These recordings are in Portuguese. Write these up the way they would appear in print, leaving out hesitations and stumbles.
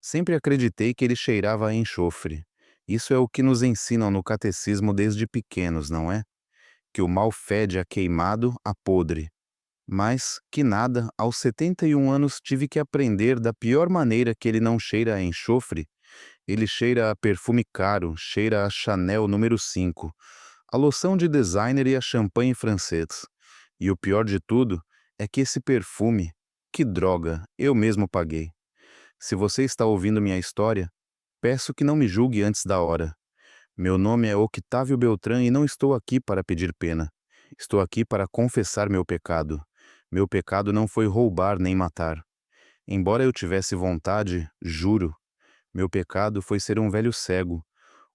Sempre acreditei que ele cheirava a enxofre. Isso é o que nos ensinam no catecismo desde pequenos, não é? Que o mal fede a queimado, a podre. Mas, que nada, aos 71 anos tive que aprender da pior maneira que ele não cheira a enxofre. Ele cheira a perfume caro, cheira a Chanel número 5, a loção de designer e a champanhe francês. E o pior de tudo é que esse perfume, que droga, eu mesmo paguei. Se você está ouvindo minha história, peço que não me julgue antes da hora. Meu nome é Octávio Beltrán e não estou aqui para pedir pena. Estou aqui para confessar meu pecado. Meu pecado não foi roubar nem matar. Embora eu tivesse vontade, juro, meu pecado foi ser um velho cego.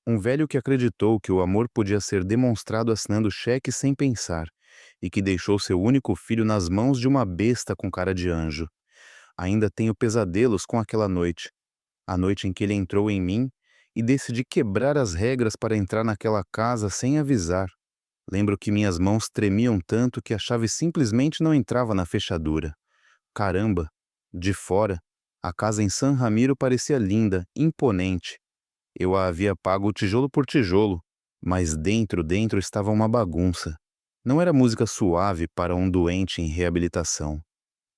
Um velho que acreditou que o amor podia ser demonstrado assinando cheques sem pensar, e que deixou seu único filho nas mãos de uma besta com cara de anjo. Ainda tenho pesadelos com aquela noite, a noite em que ele entrou em mim e decidi quebrar as regras para entrar naquela casa sem avisar. Lembro que minhas mãos tremiam tanto que a chave simplesmente não entrava na fechadura. Caramba! De fora, a casa em San Ramiro parecia linda, imponente. Eu a havia pago tijolo por tijolo, mas dentro estava uma bagunça. Não era música suave para um doente em reabilitação.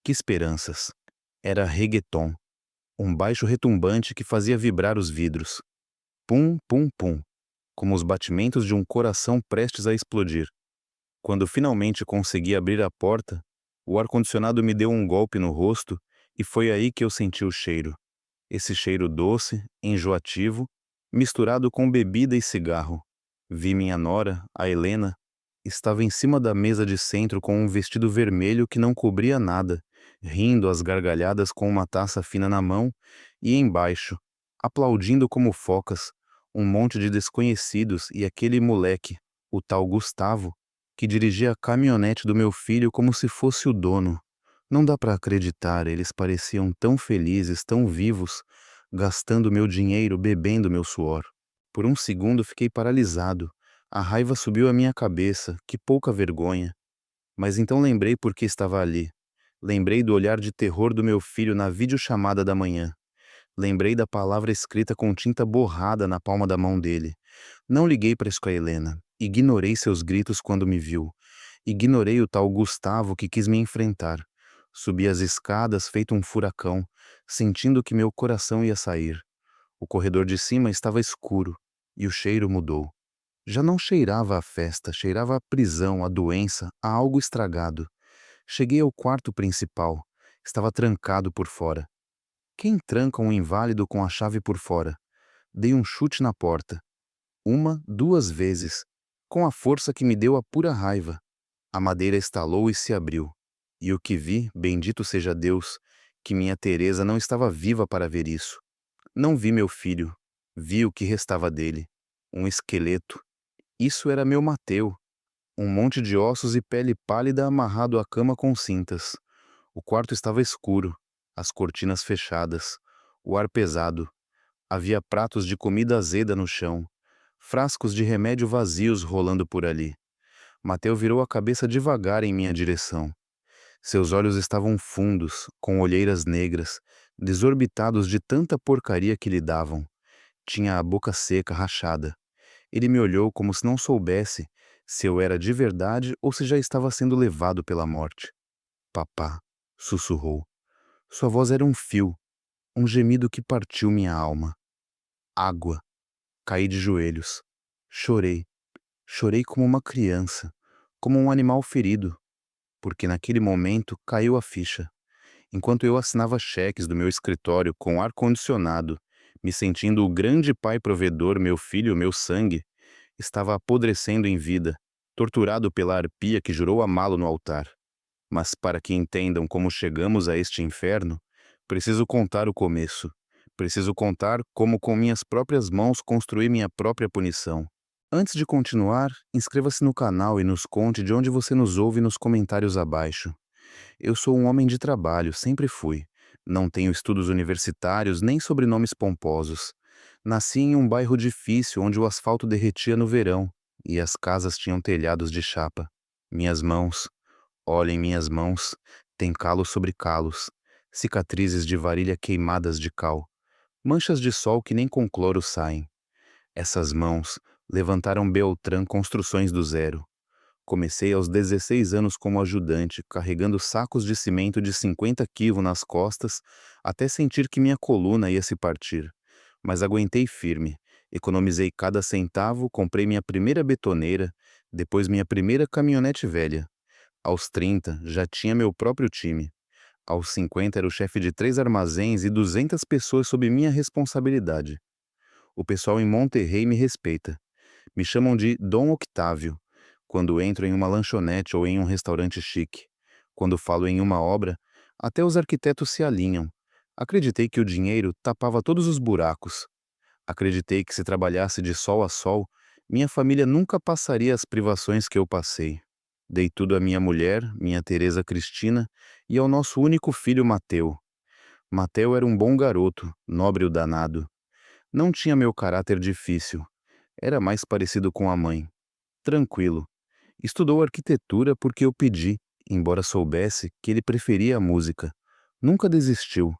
Que esperanças! Era reggaeton, um baixo retumbante que fazia vibrar os vidros. Pum, pum, pum, como os batimentos de um coração prestes a explodir. Quando finalmente consegui abrir a porta, o ar-condicionado me deu um golpe no rosto e foi aí que eu senti o cheiro. Esse cheiro doce, enjoativo, misturado com bebida e cigarro. Vi minha nora, a Helena, estava em cima da mesa de centro com um vestido vermelho que não cobria nada, rindo às gargalhadas com uma taça fina na mão, e embaixo, aplaudindo como focas, um monte de desconhecidos e aquele moleque, o tal Gustavo, que dirigia a caminhonete do meu filho como se fosse o dono. Não dá para acreditar, eles pareciam tão felizes, tão vivos, gastando meu dinheiro, bebendo meu suor. Por um segundo fiquei paralisado. A raiva subiu à minha cabeça, que pouca vergonha. Mas então lembrei por que estava ali. Lembrei do olhar de terror do meu filho na videochamada da manhã. Lembrei da palavra escrita com tinta borrada na palma da mão dele. Não liguei para isso com a Helena. Ignorei seus gritos quando me viu. Ignorei o tal Gustavo que quis me enfrentar. Subi as escadas feito um furacão, sentindo que meu coração ia sair. O corredor de cima estava escuro, e o cheiro mudou. Já não cheirava a festa, cheirava a prisão, a doença, a algo estragado. Cheguei ao quarto principal. Estava trancado por fora. Quem tranca um inválido com a chave por fora? Dei um chute na porta. Uma, duas vezes, com a força que me deu a pura raiva. A madeira estalou e se abriu. E o que vi, bendito seja Deus, que minha Teresa não estava viva para ver isso. Não vi meu filho. Vi o que restava dele. Um esqueleto. Isso era meu Mateu. Um monte de ossos e pele pálida amarrado à cama com cintas. O quarto estava escuro, as cortinas fechadas, o ar pesado. Havia pratos de comida azeda no chão, frascos de remédio vazios rolando por ali. Mateu virou a cabeça devagar em minha direção. Seus olhos estavam fundos, com olheiras negras, desorbitados de tanta porcaria que lhe davam. Tinha a boca seca, rachada. Ele me olhou como se não soubesse se eu era de verdade ou se já estava sendo levado pela morte. Papá, sussurrou. Sua voz era um fio, um gemido que partiu minha alma. Água. Caí de joelhos. Chorei. Chorei como uma criança, como um animal ferido, porque naquele momento caiu a ficha. Enquanto eu assinava cheques do meu escritório com ar-condicionado, me sentindo o grande pai provedor, meu filho, meu sangue, estava apodrecendo em vida, torturado pela arpia que jurou amá-lo no altar. Mas para que entendam como chegamos a este inferno, preciso contar o começo. Preciso contar como com minhas próprias mãos construí minha própria punição. Antes de continuar, inscreva-se no canal e nos conte de onde você nos ouve nos comentários abaixo. Eu sou um homem de trabalho, sempre fui. Não tenho estudos universitários nem sobrenomes pomposos. Nasci em um bairro difícil onde o asfalto derretia no verão e as casas tinham telhados de chapa. Minhas mãos, olhem minhas mãos, têm calos sobre calos, cicatrizes de varilha queimadas de cal. manchas de sol que nem com cloro saem. Essas mãos levantaram Beltrán Construções do zero. Comecei aos 16 anos como ajudante, carregando sacos de cimento de 50 quilos nas costas, até sentir que minha coluna ia se partir. Mas aguentei firme, economizei cada centavo, comprei minha primeira betoneira, depois minha primeira caminhonete velha. Aos 30, já tinha meu próprio time. Aos 50, era o chefe de 3 armazéns e 200 pessoas sob minha responsabilidade. O pessoal em Monterrey me respeita. Me chamam de Dom Octávio, quando entro em uma lanchonete ou em um restaurante chique. Quando falo em uma obra, até os arquitetos se alinham. Acreditei que o dinheiro tapava todos os buracos. Acreditei que se trabalhasse de sol a sol, minha família nunca passaria as privações que eu passei. Dei tudo à minha mulher, minha Teresa Cristina, e ao nosso único filho Mateu. Mateu era um bom garoto, nobre o danado. Não tinha meu caráter difícil. Era mais parecido com a mãe. Tranquilo. Estudou arquitetura porque eu pedi, embora soubesse que ele preferia a música. Nunca desistiu.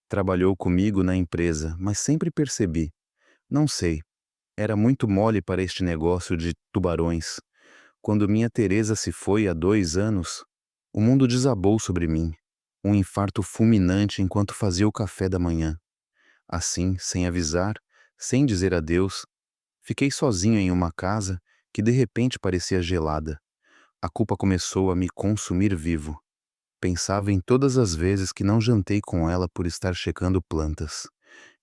Trabalhou comigo na empresa, mas sempre percebi. Não sei. Era muito mole para este negócio de tubarões. Quando minha Teresa se foi há 2 anos, o mundo desabou sobre mim. Um infarto fulminante enquanto fazia o café da manhã. Assim, sem avisar, sem dizer adeus, fiquei sozinho em uma casa que de repente parecia gelada. A culpa começou a me consumir vivo. Pensava em todas as vezes que não jantei com ela por estar checando plantas.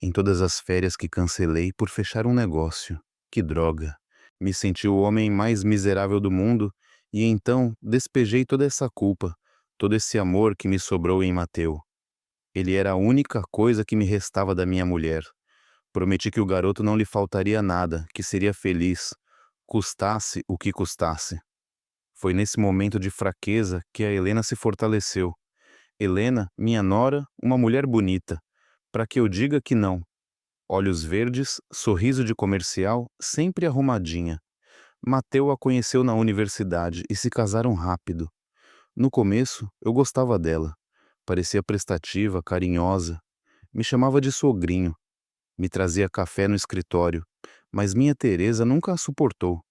Em todas as férias que cancelei por fechar um negócio. Que droga! Me senti o homem mais miserável do mundo e então despejei toda essa culpa, todo esse amor que me sobrou em Mateu. Ele era a única coisa que me restava da minha mulher. Prometi que o garoto não lhe faltaria nada, que seria feliz, custasse o que custasse. Foi nesse momento de fraqueza que a Helena se fortaleceu. Helena, minha nora, uma mulher bonita. Para que eu diga que não. Olhos verdes, sorriso de comercial, sempre arrumadinha. Mateu a conheceu na universidade e se casaram rápido. No começo, eu gostava dela. Parecia prestativa, carinhosa. Me chamava de sogrinho. Me trazia café no escritório. Mas minha Teresa nunca a suportou.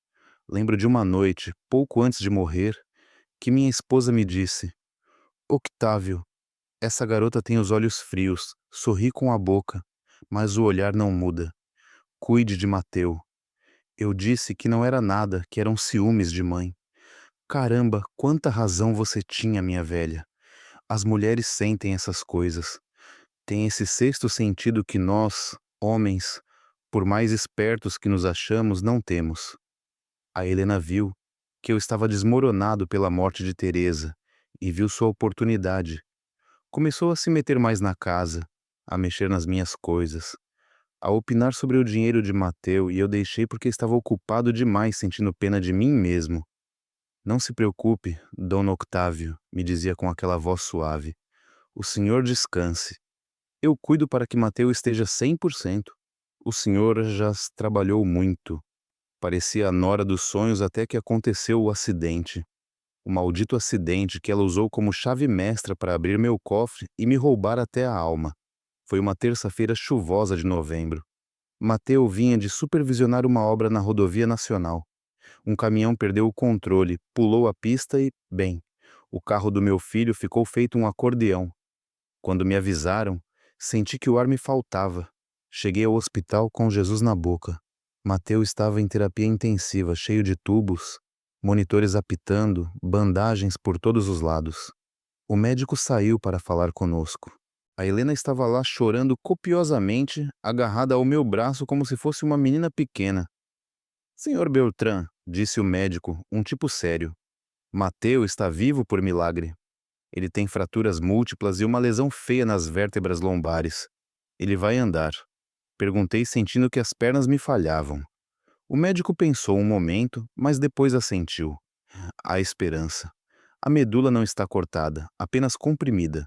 Lembro de uma noite, pouco antes de morrer, que minha esposa me disse: Octávio, essa garota tem os olhos frios, sorri com a boca, mas o olhar não muda. Cuide de Mateu. Eu disse que não era nada, que eram ciúmes de mãe. Caramba, quanta razão você tinha, minha velha. As mulheres sentem essas coisas. Tem esse sexto sentido que nós, homens, por mais espertos que nos achamos, não temos. A Helena viu que eu estava desmoronado pela morte de Teresa e viu sua oportunidade. Começou a se meter mais na casa, a mexer nas minhas coisas, a opinar sobre o dinheiro de Mateu e eu deixei porque estava ocupado demais sentindo pena de mim mesmo. Não se preocupe, Dona Octávio, me dizia com aquela voz suave. O senhor descanse. Eu cuido para que Mateu esteja 100%. O senhor já trabalhou muito. Parecia a nora dos sonhos até que aconteceu o acidente. O maldito acidente que ela usou como chave mestra para abrir meu cofre e me roubar até a alma. Foi uma terça-feira chuvosa de novembro. Mateu vinha de supervisionar uma obra na rodovia nacional. Um caminhão perdeu o controle, pulou a pista e, bem, o carro do meu filho ficou feito um acordeão. Quando me avisaram, senti que o ar me faltava. Cheguei ao hospital com Jesus na boca. Mateu estava em terapia intensiva, cheio de tubos, monitores apitando, bandagens por todos os lados. O médico saiu para falar conosco. A Helena estava lá chorando copiosamente, agarrada ao meu braço como se fosse uma menina pequena. Senhor Beltrán, disse o médico, um tipo sério. Mateu está vivo por milagre. Ele tem fraturas múltiplas e uma lesão feia nas vértebras lombares. Ele vai andar. Perguntei sentindo que as pernas me falhavam. O médico pensou um momento, mas depois assentiu. Há esperança. A medula não está cortada, apenas comprimida.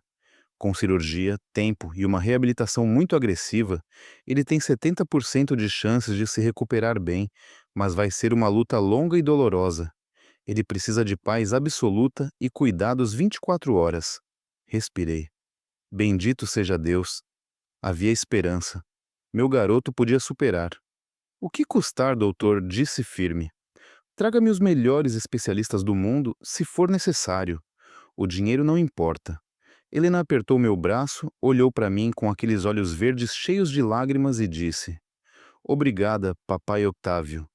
Com cirurgia, tempo e uma reabilitação muito agressiva, ele tem 70% de chances de se recuperar bem, mas vai ser uma luta longa e dolorosa. Ele precisa de paz absoluta e cuidados 24 horas. Respirei. Bendito seja Deus. Havia esperança. Meu garoto podia superar. O que custar, doutor? Disse firme. Traga-me os melhores especialistas do mundo, se for necessário. O dinheiro não importa. Helena apertou meu braço, olhou para mim com aqueles olhos verdes cheios de lágrimas e disse: Obrigada, papai Octávio.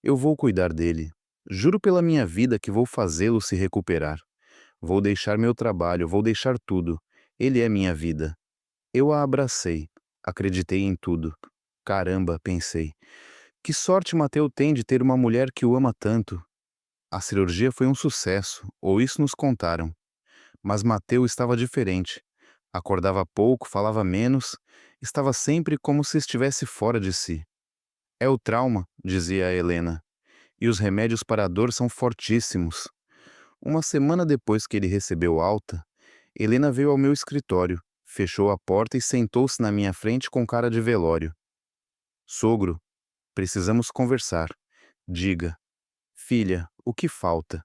Eu vou cuidar dele. Juro pela minha vida que vou fazê-lo se recuperar. Vou deixar meu trabalho, vou deixar tudo. Ele é minha vida. Eu a abracei. Acreditei em tudo. Caramba, pensei. Que sorte Mateu tem de ter uma mulher que o ama tanto. A cirurgia foi um sucesso, ou isso nos contaram. Mas Mateu estava diferente. Acordava pouco, falava menos, estava sempre como se estivesse fora de si. É o trauma, dizia a Helena, e os remédios para a dor são fortíssimos. Uma semana depois que ele recebeu alta, Helena veio ao meu escritório, fechou a porta e sentou-se na minha frente com cara de velório. Sogro, precisamos conversar. Diga. Filha, o que falta?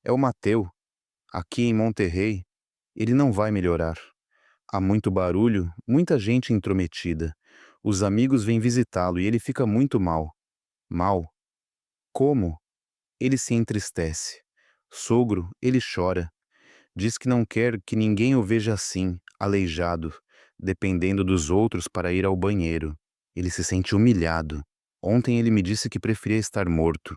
É o Mateu. Aqui em Monterrey, ele não vai melhorar. Há muito barulho, muita gente intrometida. Os amigos vêm visitá-lo e ele fica muito mal. Mal? Como? Ele se entristece. Sogro, ele chora. Diz que não quer que ninguém o veja assim, aleijado, dependendo dos outros para ir ao banheiro. Ele se sente humilhado. Ontem ele me disse que preferia estar morto.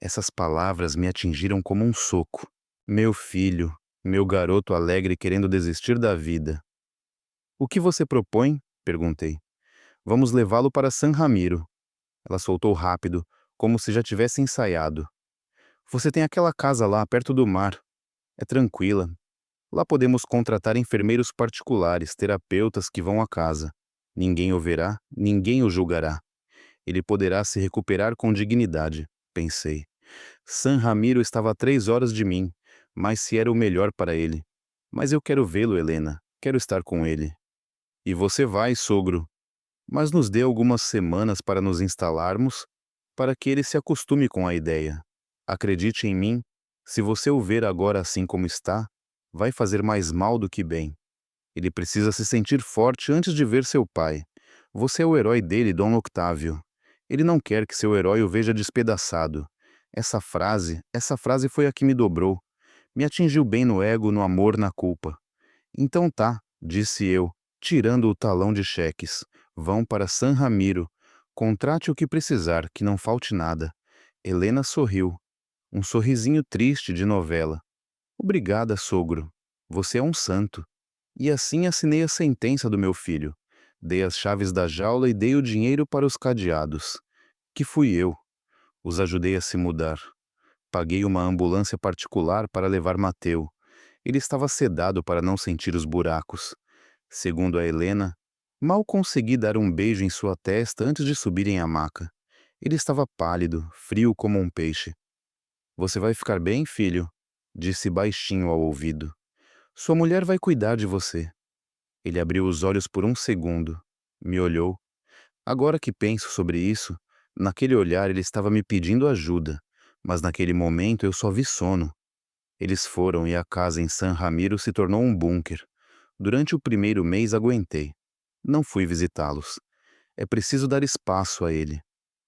Essas palavras me atingiram como um soco. Meu filho, meu garoto alegre querendo desistir da vida. O que você propõe? Perguntei. Vamos levá-lo para San Ramiro. Ela soltou rápido, como se já tivesse ensaiado. Você tem aquela casa lá, perto do mar. É tranquila. Lá podemos contratar enfermeiros particulares, terapeutas que vão à casa. Ninguém o verá, ninguém o julgará. Ele poderá se recuperar com dignidade, pensei. San Ramiro estava a 3 horas de mim, mas se era o melhor para ele. Mas eu quero vê-lo, Helena. Quero estar com ele. E você vai, sogro. Mas nos dê algumas semanas para nos instalarmos, para que ele se acostume com a ideia. Acredite em mim, se você o ver agora assim como está, vai fazer mais mal do que bem. Ele precisa se sentir forte antes de ver seu pai. Você é o herói dele, Dom Octávio. Ele não quer que seu herói o veja despedaçado. Essa frase foi a que me dobrou. Me atingiu bem no ego, no amor, na culpa. Então tá, disse eu, tirando o talão de cheques. Vão para San Ramiro. Contrate o que precisar, que não falte nada. Helena sorriu. Um sorrisinho triste de novela. Obrigada, sogro. Você é um santo. E assim assinei a sentença do meu filho. Dei as chaves da jaula e dei o dinheiro para os cadeados. Que fui eu. Os ajudei a se mudar. Paguei uma ambulância particular para levar Mateu. Ele estava sedado para não sentir os buracos. Segundo a Helena, mal consegui dar um beijo em sua testa antes de subirem à maca. Ele estava pálido, frio como um peixe. Você vai ficar bem, filho? Disse baixinho ao ouvido. Sua mulher vai cuidar de você. Ele abriu os olhos por um segundo. Me olhou. Agora que penso sobre isso, naquele olhar ele estava me pedindo ajuda, mas naquele momento eu só vi sono. Eles foram e a casa em San Ramiro se tornou um bunker. Durante o primeiro mês aguentei. Não fui visitá-los. É preciso dar espaço a ele.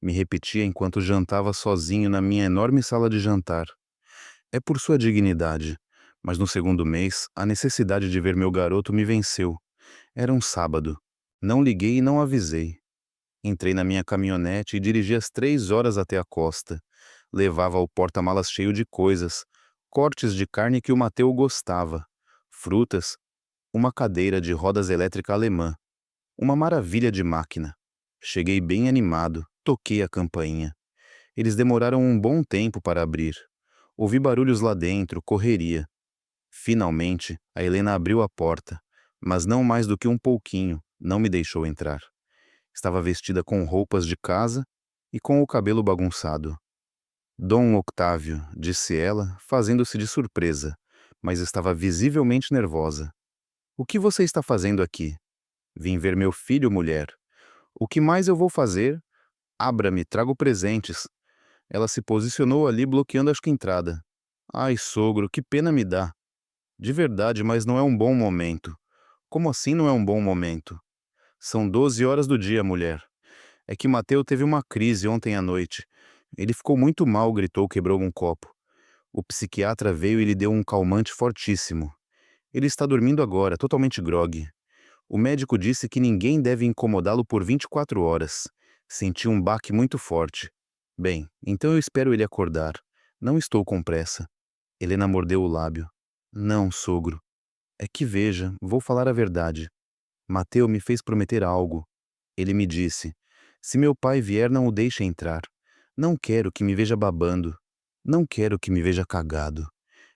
Me repetia enquanto jantava sozinho na minha enorme sala de jantar. É por sua dignidade. Mas no segundo mês, a necessidade de ver meu garoto me venceu. Era um sábado. Não liguei e não avisei. Entrei na minha caminhonete e dirigi às 3 horas até a costa. Levava o porta-malas cheio de coisas, cortes de carne que o Mateu gostava, frutas, uma cadeira de rodas elétrica alemã, uma maravilha de máquina. Cheguei bem animado, toquei a campainha. Eles demoraram um bom tempo para abrir. Ouvi barulhos lá dentro, correria. Finalmente, a Helena abriu a porta, mas não mais do que um pouquinho, não me deixou entrar. Estava vestida com roupas de casa e com o cabelo bagunçado. Dom Octávio, disse ela, fazendo-se de surpresa, mas estava visivelmente nervosa. O que você está fazendo aqui? Vim ver meu filho, mulher. O que mais eu vou fazer? Abra-me, trago presentes. Ela se posicionou ali bloqueando a entrada. Ai, sogro, que pena me dá. De verdade, mas não é um bom momento. Como assim não é um bom momento? São 12 horas do dia, mulher. É que Mateu teve uma crise ontem à noite. Ele ficou muito mal, gritou, quebrou um copo. O psiquiatra veio e lhe deu um calmante fortíssimo. Ele está dormindo agora, totalmente grogue. O médico disse que ninguém deve incomodá-lo por 24 horas. Senti um baque muito forte. Bem, então eu espero ele acordar. Não estou com pressa. Helena mordeu o lábio. Não, sogro. É que veja, vou falar a verdade. Mateu me fez prometer algo. Ele me disse: se meu pai vier, não o deixe entrar. Não quero que me veja babando. Não quero que me veja cagado.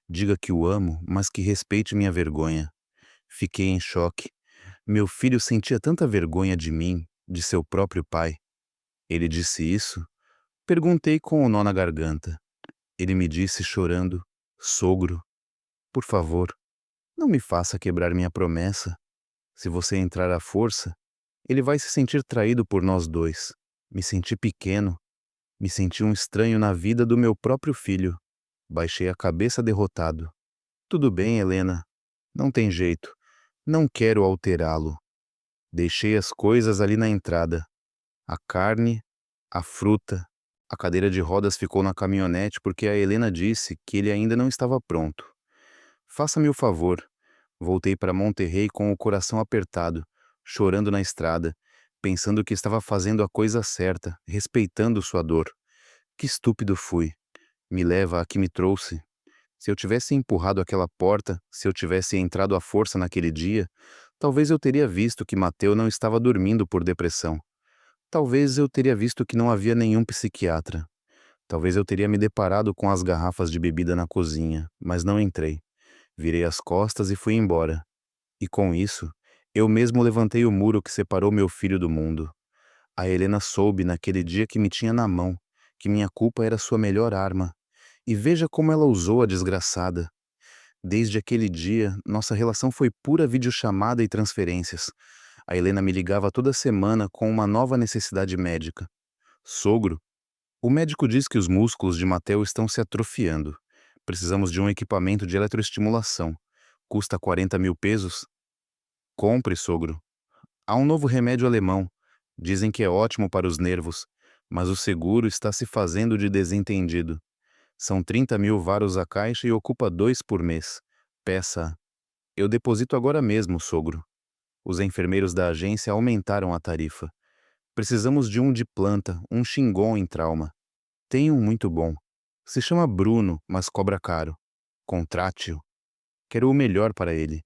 Diga que o amo, mas que respeite minha vergonha. Fiquei em choque. Meu filho sentia tanta vergonha de mim, de seu próprio pai. Ele disse isso? Perguntei com um nó na garganta. Ele me disse chorando: sogro, por favor, não me faça quebrar minha promessa. Se você entrar à força, ele vai se sentir traído por nós dois. Me senti pequeno. Me senti um estranho na vida do meu próprio filho. Baixei a cabeça derrotado. Tudo bem, Helena. Não tem jeito. Não quero alterá-lo. Deixei as coisas ali na entrada. A carne, a fruta. A cadeira de rodas ficou na caminhonete porque a Helena disse que ele ainda não estava pronto. Faça-me o favor. Voltei para Monterrey com o coração apertado, chorando na estrada, pensando que estava fazendo a coisa certa, respeitando sua dor. Que estúpido fui. Me leva a que me trouxe. Se eu tivesse empurrado aquela porta, se eu tivesse entrado à força naquele dia, talvez eu teria visto que Mateu não estava dormindo por depressão. Talvez eu teria visto que não havia nenhum psiquiatra. Talvez eu teria me deparado com as garrafas de bebida na cozinha, mas não entrei. Virei as costas e fui embora. E com isso, eu mesmo levantei o muro que separou meu filho do mundo. A Helena soube naquele dia que me tinha na mão, que minha culpa era sua melhor arma. E veja como ela usou a desgraçada. Desde aquele dia, nossa relação foi pura videochamada e transferências. A Helena me ligava toda semana com uma nova necessidade médica. Sogro, o médico diz que os músculos de Mateu estão se atrofiando. Precisamos de um equipamento de eletroestimulação. Custa 40 mil pesos? Compre, sogro. Há um novo remédio alemão. Dizem que é ótimo para os nervos, mas o seguro está se fazendo de desentendido. São 30 mil varos a caixa e ocupa 2 por mês. Peça. Eu deposito agora mesmo, sogro. Os enfermeiros da agência aumentaram a tarifa. Precisamos de um de planta, um Shingon em trauma. Tem um muito bom. Se chama Bruno, mas cobra caro. Contrate-o. Quero o melhor para ele.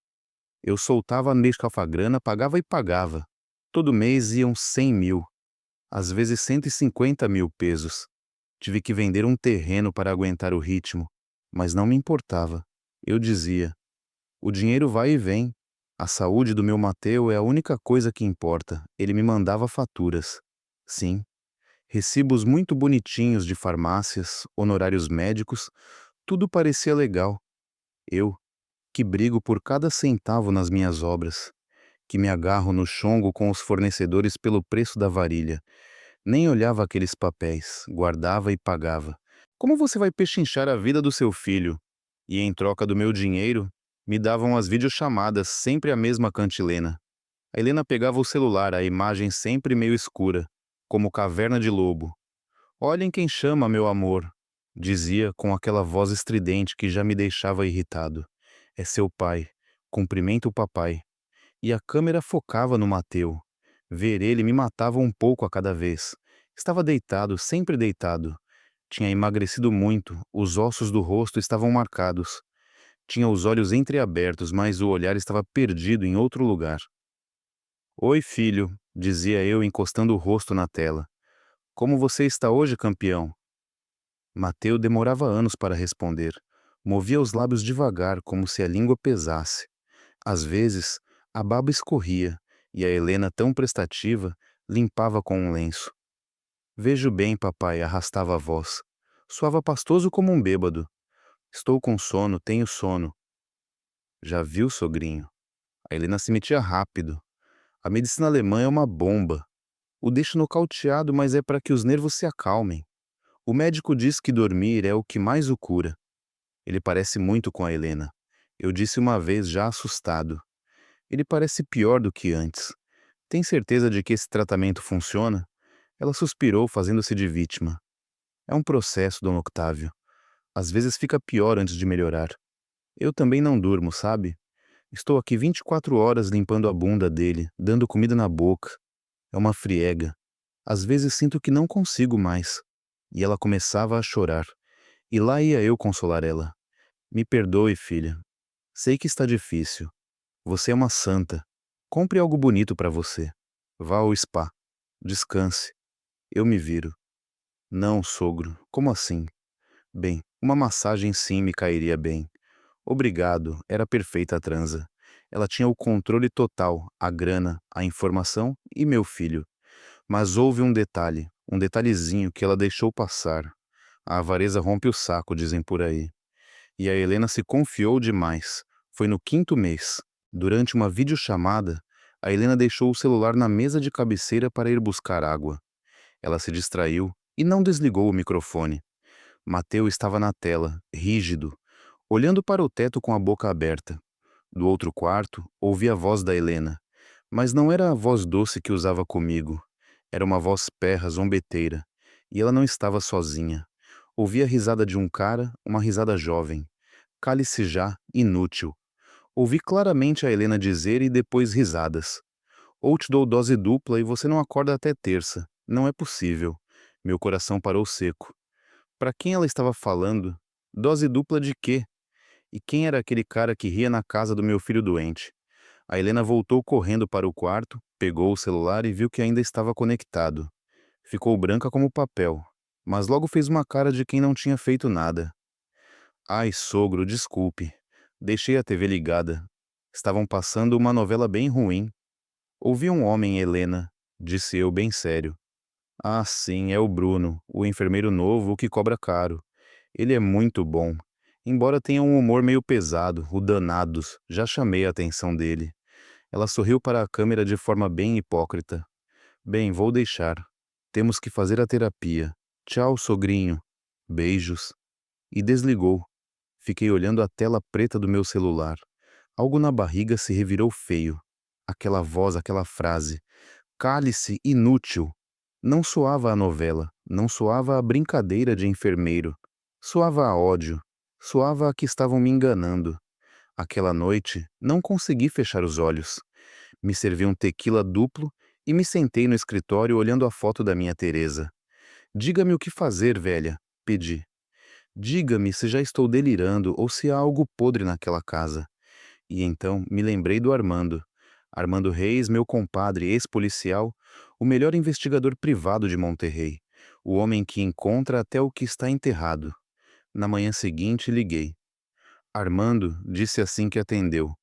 Eu soltava a mescalfagrana, pagava e pagava. Todo mês iam 100 mil. Às vezes 150 mil pesos. Tive que vender um terreno para aguentar o ritmo, mas não me importava. Eu dizia: o dinheiro vai e vem. A saúde do meu Mateu é a única coisa que importa. Ele me mandava faturas. Sim, recibos muito bonitinhos de farmácias, honorários médicos, tudo parecia legal. Eu, que brigo por cada centavo nas minhas obras, que me agarro no chongo com os fornecedores pelo preço da varilha. Nem olhava aqueles papéis, guardava e pagava. Como você vai pechinchar a vida do seu filho? E em troca do meu dinheiro, me davam as videochamadas, sempre a mesma cantilena. A Helena pegava o celular, a imagem sempre meio escura, como caverna de lobo. Olhem quem chama, meu amor, dizia com aquela voz estridente que já me deixava irritado. É seu pai. Cumprimenta o papai. E a câmera focava no Mateu. Ver ele me matava um pouco a cada vez. Estava deitado, sempre deitado. Tinha emagrecido muito, os ossos do rosto estavam marcados. Tinha os olhos entreabertos, mas o olhar estava perdido em outro lugar. Oi, filho, dizia eu encostando o rosto na tela. Como você está hoje, campeão? Mateu demorava anos para responder. Movia os lábios devagar, como se a língua pesasse. Às vezes, a baba escorria, e a Helena, tão prestativa, limpava com um lenço. Vejo bem, papai, arrastava a voz. Soava pastoso como um bêbado. Estou com sono, tenho sono. Já viu, sogrinho? A Helena se metia rápido. A medicina alemã é uma bomba. O deixa nocauteado, mas é para que os nervos se acalmem. O médico diz que dormir é o que mais o cura. Ele parece muito com a Helena. Eu disse uma vez já assustado. Ele parece pior do que antes. Tem certeza de que esse tratamento funciona? Ela suspirou, fazendo-se de vítima. É um processo, Dom Octávio. Às vezes fica pior antes de melhorar. Eu também não durmo, sabe? Estou aqui 24 horas limpando a bunda dele, dando comida na boca. É uma friega. Às vezes sinto que não consigo mais. E ela começava a chorar. E lá ia eu consolar ela. Me perdoe, filha. Sei que está difícil. Você é uma santa. Compre algo bonito para você. Vá ao spa. Descanse. Eu me viro. Não, sogro. Como assim? Bem, uma massagem sim me cairia bem. Obrigado, era perfeita a transa. Ela tinha o controle total, a grana, a informação e meu filho. Mas houve um detalhezinho que ela deixou passar. A avareza rompe o saco, dizem por aí. E a Helena se confiou demais. Foi no 5º mês. Durante uma videochamada, a Helena deixou o celular na mesa de cabeceira para ir buscar água. Ela se distraiu e não desligou o microfone. Mateu estava na tela, rígido, olhando para o teto com a boca aberta. Do outro quarto, ouvi a voz da Helena. Mas não era a voz doce que usava comigo. Era uma voz perra, zombeteira. E ela não estava sozinha. Ouvi a risada de um cara, uma risada jovem. Cale-se já, inútil. Ouvi claramente a Helena dizer e depois risadas. Ou te dou dose dupla e você não acorda até terça. Não é possível. Meu coração parou seco. Para quem ela estava falando? Dose dupla de quê? E quem era aquele cara que ria na casa do meu filho doente? A Helena voltou correndo para o quarto, pegou o celular e viu que ainda estava conectado. Ficou branca como papel, mas logo fez uma cara de quem não tinha feito nada. Ai, sogro, desculpe. Deixei a TV ligada. Estavam passando uma novela bem ruim. Ouvi um homem, Helena, disse eu bem sério. Ah, sim, é o Bruno, o enfermeiro novo, o que cobra caro. Ele é muito bom. Embora tenha um humor meio pesado, o danados, já chamei a atenção dele. Ela sorriu para a câmera de forma bem hipócrita. Bem, vou deixar. Temos que fazer a terapia. Tchau, sogrinho. Beijos. E desligou. Fiquei olhando a tela preta do meu celular. Algo na barriga se revirou feio. Aquela voz, aquela frase. Cale-se, inútil. Não soava a novela, não soava a brincadeira de enfermeiro. Soava a ódio. Soava a que estavam me enganando. Aquela noite, não consegui fechar os olhos. Me servi um tequila duplo e me sentei no escritório olhando a foto da minha Teresa. Diga-me o que fazer, velha, pedi. Diga-me se já estou delirando ou se há algo podre naquela casa. E então me lembrei do Armando. Armando Reis, meu compadre ex-policial, o melhor investigador privado de Monterrey, o homem que encontra até o que está enterrado. Na manhã seguinte, liguei. Armando disse assim que atendeu.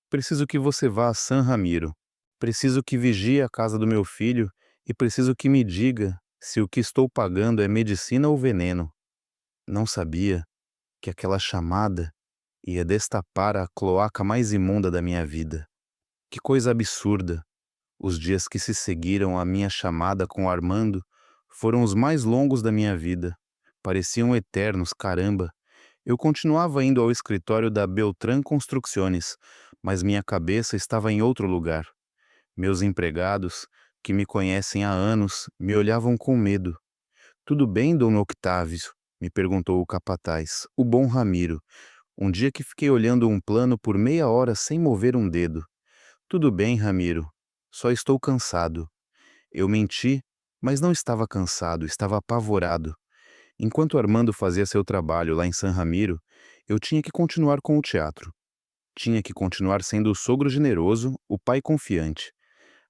Preciso que você vá a San Ramiro. Preciso que vigie a casa do meu filho e preciso que me diga se o que estou pagando é medicina ou veneno. Não sabia que aquela chamada ia destapar a cloaca mais imunda da minha vida. Que coisa absurda! Os dias que se seguiram à minha chamada com Armando foram os mais longos da minha vida. Pareciam eternos, caramba. Eu continuava indo ao escritório da Beltrán Construcciones, mas minha cabeça estava em outro lugar. Meus empregados, que me conhecem há anos, me olhavam com medo. Tudo bem, Dom Octávio? Me perguntou o capataz, o bom Ramiro, um dia que fiquei olhando um plano por meia hora sem mover um dedo. Tudo bem, Ramiro. Só estou cansado. Eu menti, mas não estava cansado, estava apavorado. Enquanto Armando fazia seu trabalho lá em San Ramiro, eu tinha que continuar com o teatro. Tinha que continuar sendo o sogro generoso, o pai confiante.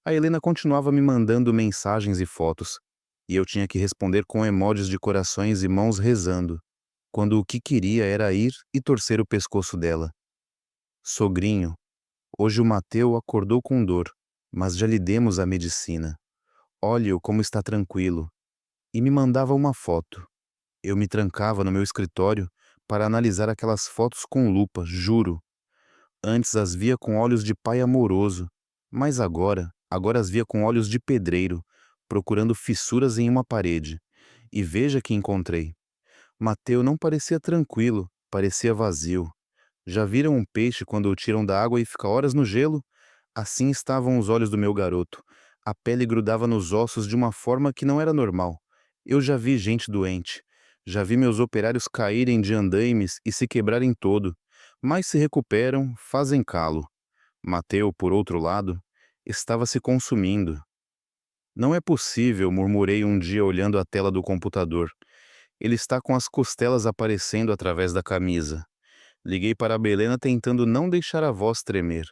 A Helena continuava me mandando mensagens e fotos, e eu tinha que responder com emojis de corações e mãos rezando, quando o que queria era ir e torcer o pescoço dela. Sogrinho, hoje o Mateu acordou com dor, mas já lhe demos a medicina. Olhe-o como está tranquilo. E me mandava uma foto. Eu me trancava no meu escritório para analisar aquelas fotos com lupa, juro. Antes as via com olhos de pai amoroso, mas agora as via com olhos de pedreiro, procurando fissuras em uma parede. E veja que encontrei. Mateu não parecia tranquilo, parecia vazio. Já viram um peixe quando o tiram da água e fica horas no gelo? Assim estavam os olhos do meu garoto, A pele grudava nos ossos de uma forma que não era normal. Eu já vi gente doente. Já vi meus operários caírem de andaimes e se quebrarem todo, mas se recuperam, fazem calo. Mateu, por outro lado, estava se consumindo. Não é possível, murmurei um dia olhando a tela do computador. Ele está com as costelas aparecendo através da camisa. Liguei para a Belena tentando não deixar a voz tremer.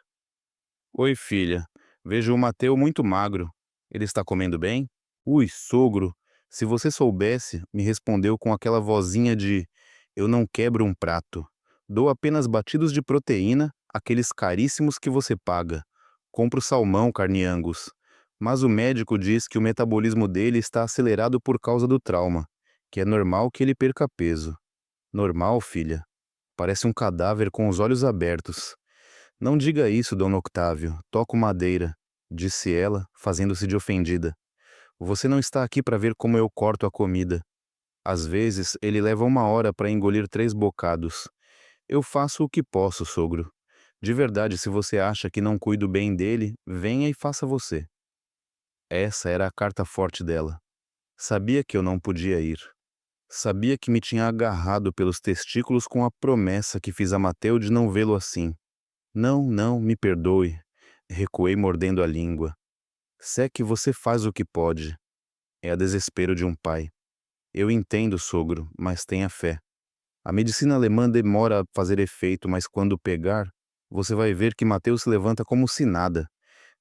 Oi, filha. Vejo o Mateu muito magro. Ele está comendo bem? Ui, sogro. Se você soubesse, me respondeu com aquela vozinha de eu não quebro um prato. Dou apenas batidos de proteína, aqueles caríssimos que você paga. Compro salmão, carne Angus. Mas o médico diz que o metabolismo dele está acelerado por causa do trauma, que é normal que ele perca peso. Normal, filha? Parece um cadáver com os olhos abertos. Não diga isso, Dona Octávio. Toco madeira, disse ela, fazendo-se de ofendida. Você não está aqui para ver como eu corto a comida. Às vezes, ele leva 1 hora para engolir 3 bocados. Eu faço o que posso, sogro. De verdade, se você acha que não cuido bem dele, venha e faça você. Essa era a carta forte dela. Sabia que eu não podia ir. Sabia que me tinha agarrado pelos testículos com a promessa que fiz a Mateu de não vê-lo assim. Não, não, me perdoe. Recuei mordendo a língua. Sé que você faz o que pode. É a desespero de um pai. Eu entendo, sogro, mas tenha fé. A medicina alemã demora a fazer efeito, mas quando pegar, você vai ver que Mateus se levanta como se nada.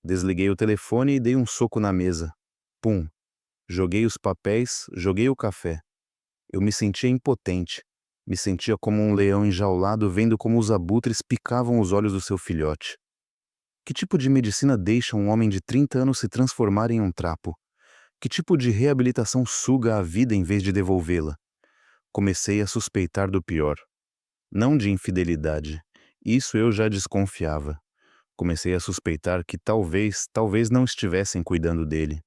Desliguei o telefone e dei um soco na mesa. Pum. Joguei os papéis, joguei o café. Eu me sentia impotente. Me sentia como um leão enjaulado vendo como os abutres picavam os olhos do seu filhote. Que tipo de medicina deixa um homem de 30 anos se transformar em um trapo? Que tipo de reabilitação suga a vida em vez de devolvê-la? Comecei a suspeitar do pior. Não de infidelidade. Isso eu já desconfiava. Comecei a suspeitar que talvez não estivessem cuidando dele.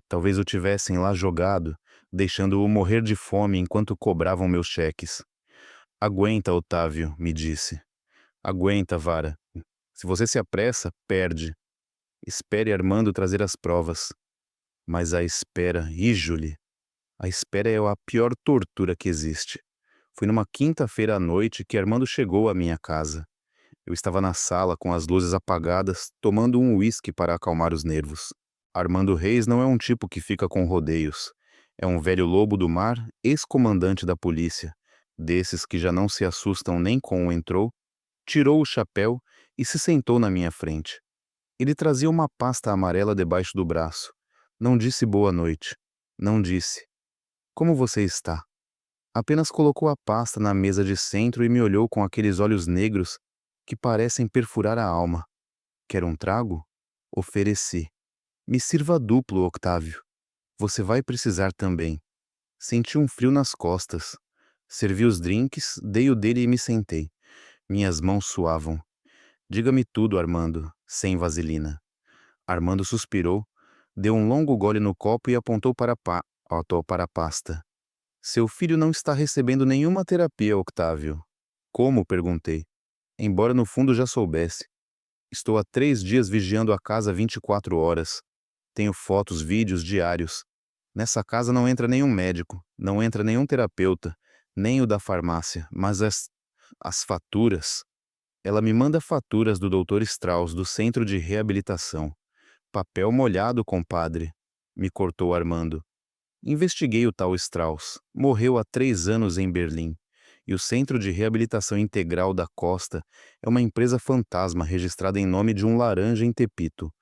Talvez o tivessem lá jogado, deixando-o morrer de fome enquanto cobravam meus cheques. Aguenta, Otávio, me disse. Aguenta, Vara. Se você se apressa, perde. Espere Armando trazer as provas. Mas a espera, Júlia, a espera é a pior tortura que existe. Foi numa quinta-feira à noite que Armando chegou à minha casa. Eu estava na sala com as luzes apagadas, tomando um uísque para acalmar os nervos. Armando Reis não é um tipo que fica com rodeios. É um velho lobo do mar, ex-comandante da polícia, desses que já não se assustam nem com o entrou, tirou o chapéu e se sentou na minha frente. Ele trazia uma pasta amarela debaixo do braço. Não disse boa noite. Não disse. Como você está? Apenas colocou a pasta na mesa de centro e me olhou com aqueles olhos negros que parecem perfurar a alma. Quer um trago? Ofereci. Me sirva duplo, Octávio. Você vai precisar também. Senti um frio nas costas. Servi os drinks, dei o dele e me sentei. Minhas mãos suavam. Diga-me tudo, Armando, sem vaselina. Armando suspirou, deu um longo gole no copo e apontou para a pasta. Seu filho não está recebendo nenhuma terapia, Octávio. Como? Perguntei. Embora no fundo já soubesse. Estou há 3 dias vigiando a casa 24 horas. Tenho fotos, vídeos diários. Nessa casa não entra nenhum médico, não entra nenhum terapeuta, nem o da farmácia, mas as faturas. Ela me manda faturas do Dr. Strauss, do Centro de Reabilitação. Papel molhado, compadre. Me cortou Armando. Investiguei o tal Strauss. Morreu há 3 anos em Berlim. E o Centro de Reabilitação Integral da Costa é uma empresa fantasma registrada em nome de um laranja em Tepito.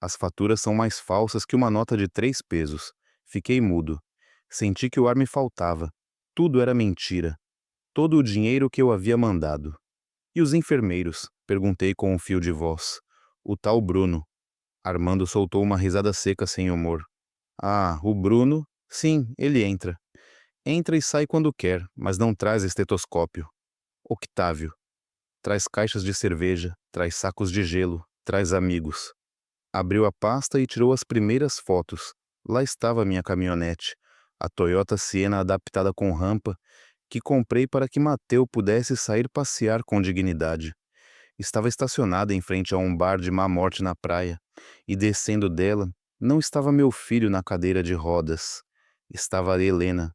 As faturas são mais falsas que uma nota de 3 pesos. Fiquei mudo. Senti que o ar me faltava. Tudo era mentira. Todo o dinheiro que eu havia mandado. E os enfermeiros? Perguntei com um fio de voz. O tal Bruno. Armando soltou uma risada seca sem humor. Ah, o Bruno? Sim, ele entra. Entra e sai quando quer, mas não traz estetoscópio. Octávio. Traz caixas de cerveja, traz sacos de gelo, traz amigos. Abriu a pasta e tirou as primeiras fotos. Lá estava minha caminhonete, a Toyota Siena adaptada com rampa, que comprei para que Mateu pudesse sair passear com dignidade. Estava estacionada em frente a um bar de má morte na praia, e descendo dela, Não estava meu filho na cadeira de rodas. Estava a Helena.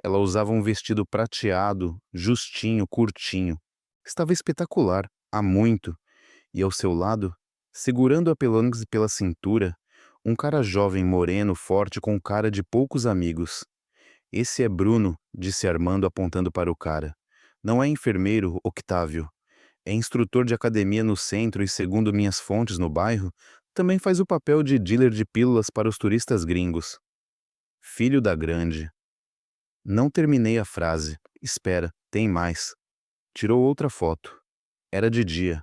Ela usava um vestido prateado, justinho, curtinho. Estava espetacular, há muito. E ao seu lado, segurando a Pelongs pela cintura, um cara jovem, moreno, forte, com cara de poucos amigos. Esse é Bruno, disse Armando apontando para o cara. Não é enfermeiro, Octávio. É instrutor de academia no centro e, segundo minhas fontes no bairro, também faz o papel de dealer de pílulas para os turistas gringos. Filho da grande. Não terminei a frase. Espera, tem mais. Tirou outra foto. Era de dia.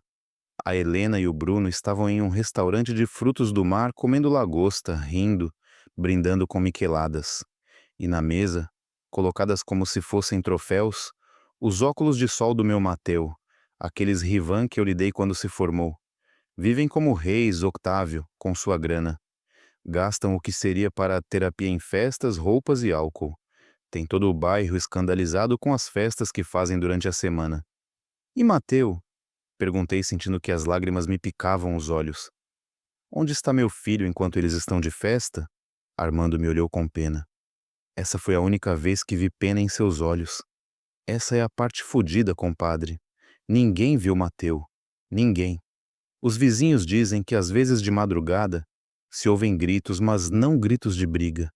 A Helena e o Bruno estavam em um restaurante de frutos do mar comendo lagosta, rindo, brindando com miqueladas. E na mesa, colocadas como se fossem troféus, os óculos de sol do meu Mateu, aqueles Ray-Ban que eu lhe dei quando se formou. Vivem como reis, Octávio, com sua grana. Gastam o que seria para terapia em festas, roupas e álcool. Tem todo o bairro escandalizado com as festas que fazem durante a semana. E Mateu? Perguntei, sentindo que as lágrimas me picavam os olhos. Onde está meu filho enquanto eles estão de festa? Armando me olhou com pena. Essa foi a única vez que vi pena em seus olhos. Essa é a parte fodida, compadre. Ninguém viu Mateu. Ninguém. Os vizinhos dizem que às vezes de madrugada se ouvem gritos, mas não gritos de briga,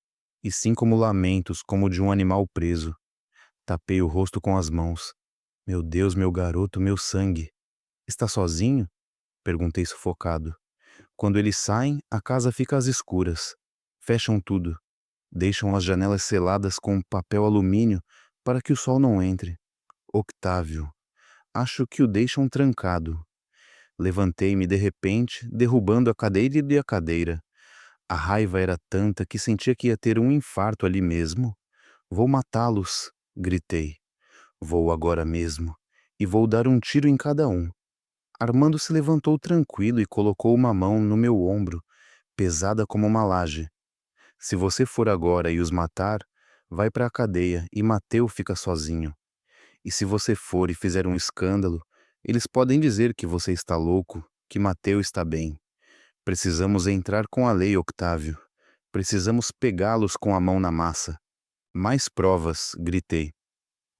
e sim como lamentos, como de um animal preso. Tapei o rosto com as mãos. Meu Deus, meu garoto, meu sangue. Está sozinho? Perguntei sufocado. Quando eles saem, a casa fica às escuras. Fecham tudo. Deixam as janelas seladas com papel alumínio para que o sol não entre. Octávio. Acho que o deixam trancado. Levantei-me de repente, derrubando a cadeira e a cadeira. A raiva era tanta que sentia que ia ter um infarto ali mesmo. Vou matá-los, gritei. Vou agora mesmo, e vou dar um tiro em cada um. Armando se levantou tranquilo e colocou uma mão no meu ombro, pesada como uma laje. Se você for agora e os matar, vai para a cadeia e Mateu fica sozinho. E se você for e fizer um escândalo, eles podem dizer que você está louco, que Mateu está bem. Precisamos entrar com a lei, Octávio. Precisamos pegá-los com a mão na massa. Mais provas, gritei.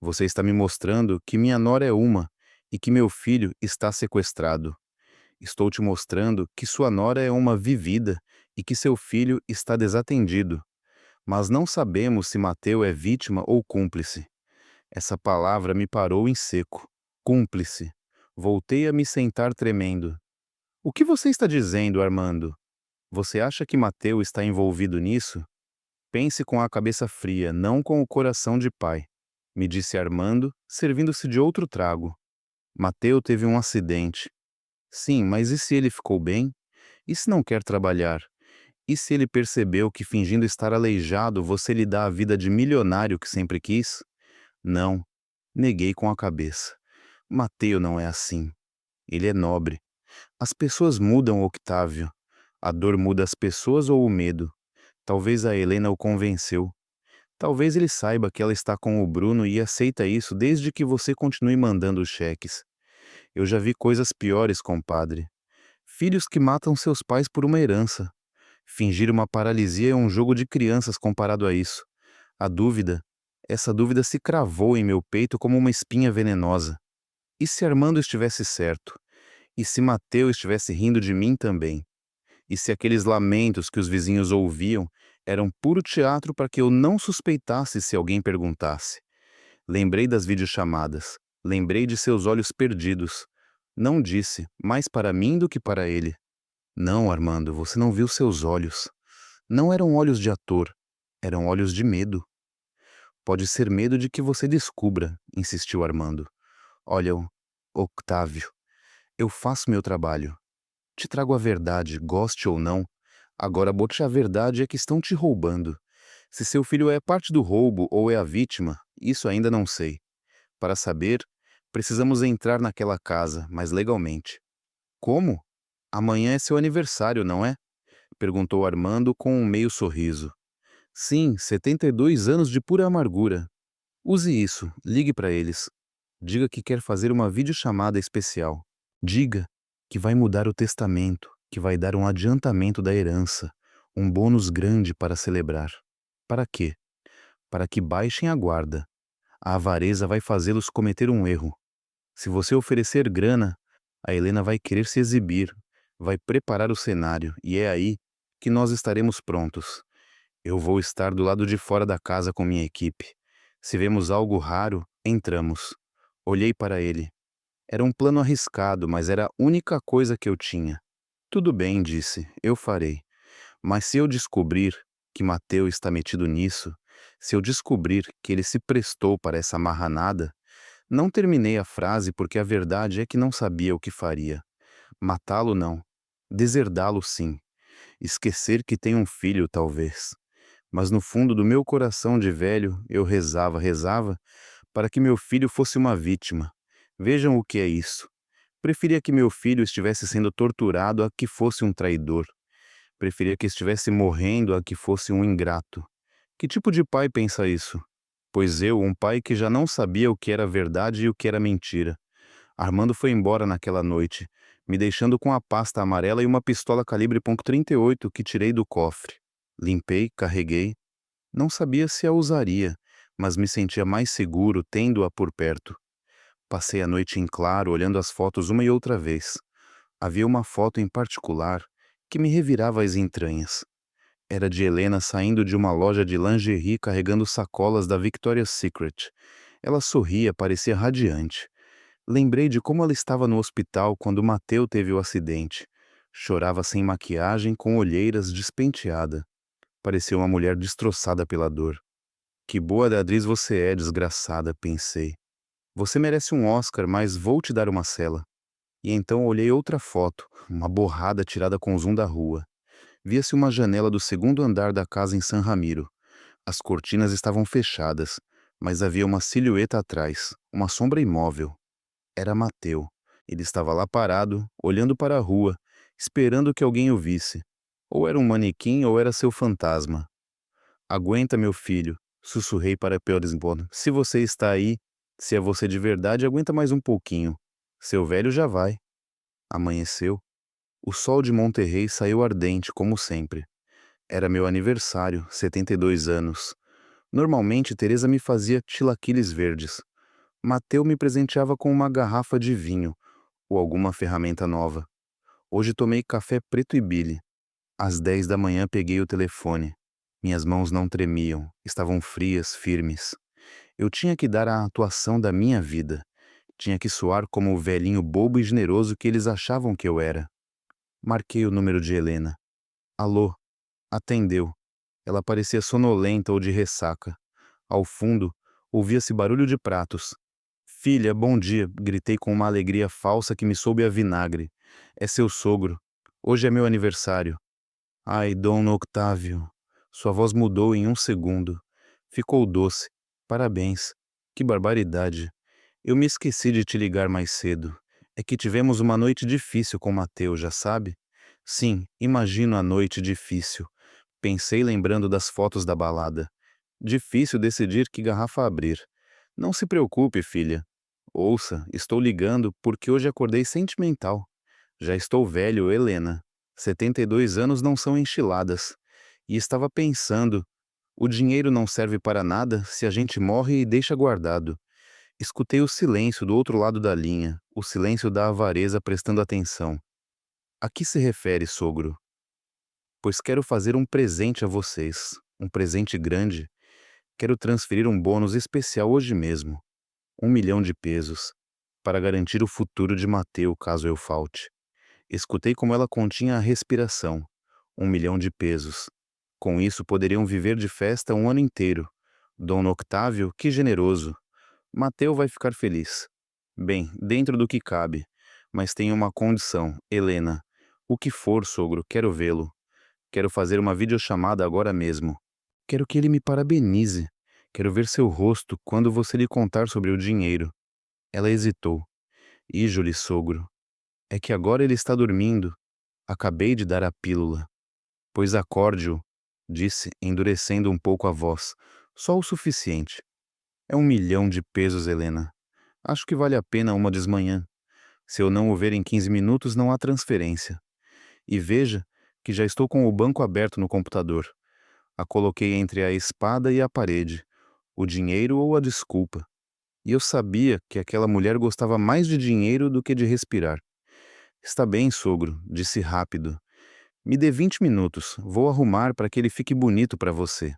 Você está me mostrando que minha nora é uma e que meu filho está sequestrado. Estou te mostrando que sua nora é uma vivida e que seu filho está desatendido. Mas não sabemos se Mateu é vítima ou cúmplice. Essa palavra me parou em seco. Cúmplice. Voltei a me sentar tremendo. O que você está dizendo, Armando? Você acha que Mateu está envolvido nisso? Pense com a cabeça fria, não com o coração de pai, me disse Armando, servindo-se de outro trago. Mateu teve um acidente. Sim, mas e se ele ficou bem? E se não quer trabalhar? E se ele percebeu que fingindo estar aleijado você lhe dá a vida de milionário que sempre quis? Não. Neguei com a cabeça. Mateu não é assim. Ele é nobre. As pessoas mudam, Octávio. A dor muda as pessoas ou o medo. Talvez a Helena o convenceu. Talvez ele saiba que ela está com o Bruno e aceita isso desde que você continue mandando os cheques. Eu já vi coisas piores, compadre. Filhos que matam seus pais por uma herança. Fingir uma paralisia é um jogo de crianças comparado a isso. A dúvida, essa dúvida se cravou em meu peito como uma espinha venenosa. E se Armando estivesse certo? E se Mateu estivesse rindo de mim também? E se aqueles lamentos que os vizinhos ouviam eram puro teatro para que eu não suspeitasse se alguém perguntasse? Lembrei das videochamadas. Lembrei de seus olhos perdidos. Não disse, mais para mim do que para ele. Não, Armando, você não viu seus olhos. Não eram olhos de ator. Eram olhos de medo. Pode ser medo de que você descubra, insistiu Armando. Olha, Octávio, eu faço meu trabalho. Te trago a verdade, goste ou não. Agora, bote a verdade é que estão te roubando. Se seu filho é parte do roubo ou é a vítima, isso ainda não sei. Para saber, precisamos entrar naquela casa, mas legalmente. Como? Amanhã é seu aniversário, não é? Perguntou Armando com um meio sorriso. Sim, 72 anos de pura amargura. Use isso, ligue para eles. Diga que quer fazer uma videochamada especial. Diga que vai mudar o testamento, que vai dar um adiantamento da herança, Um bônus grande para celebrar. Para quê? Para que baixem a guarda. A avareza vai fazê-los cometer um erro. Se você oferecer grana, a Helena vai querer se exibir, vai preparar o cenário, e é aí que nós estaremos prontos. Eu vou estar do lado de fora da casa com minha equipe. Se vemos algo raro, entramos. Olhei para ele. Era um plano arriscado, mas era a única coisa que eu tinha. Tudo bem, disse, eu farei. Mas se eu descobrir que Mateu está metido nisso, se eu descobrir que ele se prestou para essa marranada, não terminei a frase porque a verdade é que não sabia o que faria. Matá-lo não. Deserdá-lo sim. Esquecer que tem um filho, talvez. Mas no fundo do meu coração de velho, eu rezava, para que meu filho fosse uma vítima. Vejam o que é isso. Preferia que meu filho estivesse sendo torturado a que fosse um traidor. Preferia que estivesse morrendo a que fosse um ingrato. Que tipo de pai pensa isso? Pois eu, um pai que já não sabia o que era verdade e o que era mentira. Armando foi embora naquela noite, me deixando com a pasta amarela e uma pistola calibre .38 que tirei do cofre. Limpei, carreguei. Não sabia se a usaria, mas me sentia mais seguro tendo-a por perto. Passei a noite em claro, olhando as fotos uma e outra vez. Havia uma foto em particular que me revirava as entranhas. Era de Helena saindo de uma loja de lingerie carregando sacolas da Victoria's Secret. Ela sorria, parecia radiante. Lembrei de como ela estava no hospital quando Mateu teve o acidente. Chorava sem maquiagem, com olheiras, despenteada. Parecia uma mulher destroçada pela dor. Que boa atriz você é, desgraçada, pensei. Você merece um Oscar, mas vou te dar uma cela. E então olhei outra foto, uma borrada tirada com zoom da rua. Via-se uma janela do segundo andar da casa em San Ramiro. As cortinas estavam fechadas, mas havia uma silhueta atrás, uma sombra imóvel. Era Mateu. Ele estava lá parado, olhando para a rua, esperando que alguém o visse. Ou era um manequim ou era seu fantasma. Aguenta, meu filho, sussurrei para Peorisborn. Se você está aí, se é você de verdade, aguenta mais um pouquinho. Seu velho já vai. Amanheceu. O sol de Monterrey saiu ardente, como sempre. Era meu aniversário, 72 anos. Normalmente, Teresa me fazia chilaquiles verdes. Mateu me presenteava com uma garrafa de vinho ou alguma ferramenta nova. Hoje tomei café preto e bile. Às 10 da manhã peguei o telefone. Minhas mãos não tremiam, estavam frias, firmes. Eu tinha que dar a atuação da minha vida. Tinha que soar como o velhinho bobo e generoso que eles achavam que eu era. Marquei o número de Helena. Alô? Atendeu. Ela parecia sonolenta ou de ressaca. Ao fundo, ouvia-se barulho de pratos. Filha, bom dia, gritei com uma alegria falsa que me soube a vinagre. É seu sogro. Hoje é meu aniversário. Ai, Dom Octávio. Sua voz mudou em um segundo. Ficou doce. Parabéns. Que barbaridade. Eu me esqueci de te ligar mais cedo. É que tivemos uma noite difícil com Mateus, já sabe? Sim, imagino a noite difícil. Pensei lembrando das fotos da balada. Difícil decidir que garrafa abrir. Não se preocupe, filha. Ouça, estou ligando porque hoje acordei sentimental. Já estou velho, Helena. 72 anos não são enchiladas. E estava pensando, o dinheiro não serve para nada se a gente morre e deixa guardado. Escutei o silêncio do outro lado da linha, o silêncio da avareza prestando atenção. A que se refere, sogro? Pois quero fazer um presente a vocês, um presente grande. Quero transferir um bônus especial hoje mesmo, 1 milhão de pesos, para garantir o futuro de Mateu caso eu falte. Escutei como ela continha a respiração. 1 milhão de pesos. Com isso poderiam viver de festa um ano inteiro. Dom Octávio, que generoso. Mateu vai ficar feliz. Bem, dentro do que cabe. Mas tenho uma condição, Helena. O que for, sogro, quero vê-lo. Quero fazer uma videochamada agora mesmo. Quero que ele me parabenize. Quero ver seu rosto quando você lhe contar sobre o dinheiro. Ela hesitou. Ijo-lhe, sogro. É que agora ele está dormindo. Acabei de dar a pílula. Pois acorde-o, disse, endurecendo um pouco a voz. Só o suficiente. É 1 milhão de pesos, Helena. Acho que vale a pena uma desmanhã. Se eu não o ver em 15 minutos, não há transferência. E veja que já estou com o banco aberto no computador. A coloquei entre a espada e a parede, o dinheiro ou a desculpa. E eu sabia que aquela mulher gostava mais de dinheiro do que de respirar. Está bem, sogro, disse rápido. Me dê 20 minutos, vou arrumar para que ele fique bonito para você.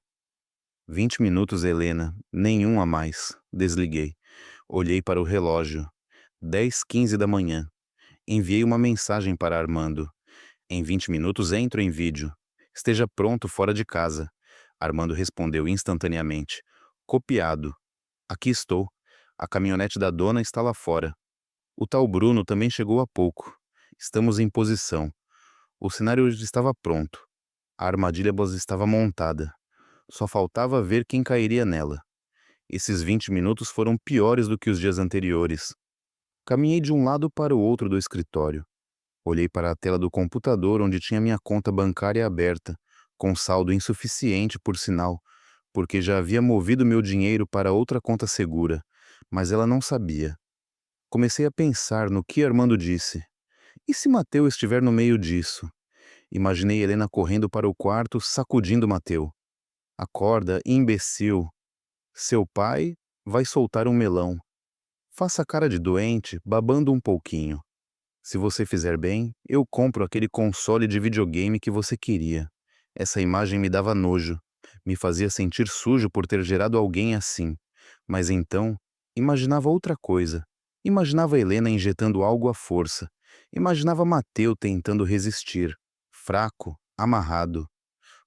20 minutos, Helena, nenhum a mais. Desliguei. Olhei para o relógio. 10h15 da manhã. Enviei uma mensagem para Armando. Em 20 minutos entro em vídeo. Esteja pronto fora de casa. Armando respondeu instantaneamente. Copiado. Aqui estou. A caminhonete da dona está lá fora. O tal Bruno também chegou há pouco. Estamos em posição. O cenário estava pronto. A armadilha estava montada. Só faltava ver quem cairia nela. Esses 20 minutos foram piores do que os dias anteriores. Caminhei de um lado para o outro do escritório. Olhei para a tela do computador onde tinha minha conta bancária aberta, com saldo insuficiente, por sinal, porque já havia movido meu dinheiro para outra conta segura, mas ela não sabia. Comecei a pensar no que Armando disse. E se Mateu estiver no meio disso? Imaginei Helena correndo para o quarto, sacudindo Mateu. Acorda, imbecil. Seu pai vai soltar um melão. Faça cara de doente, babando um pouquinho. Se você fizer bem, eu compro aquele console de videogame que você queria. Essa imagem me dava nojo. Me fazia sentir sujo por ter gerado alguém assim. Mas então, imaginava outra coisa. Imaginava Helena injetando algo à força. Imaginava Mateu tentando resistir. Fraco, amarrado.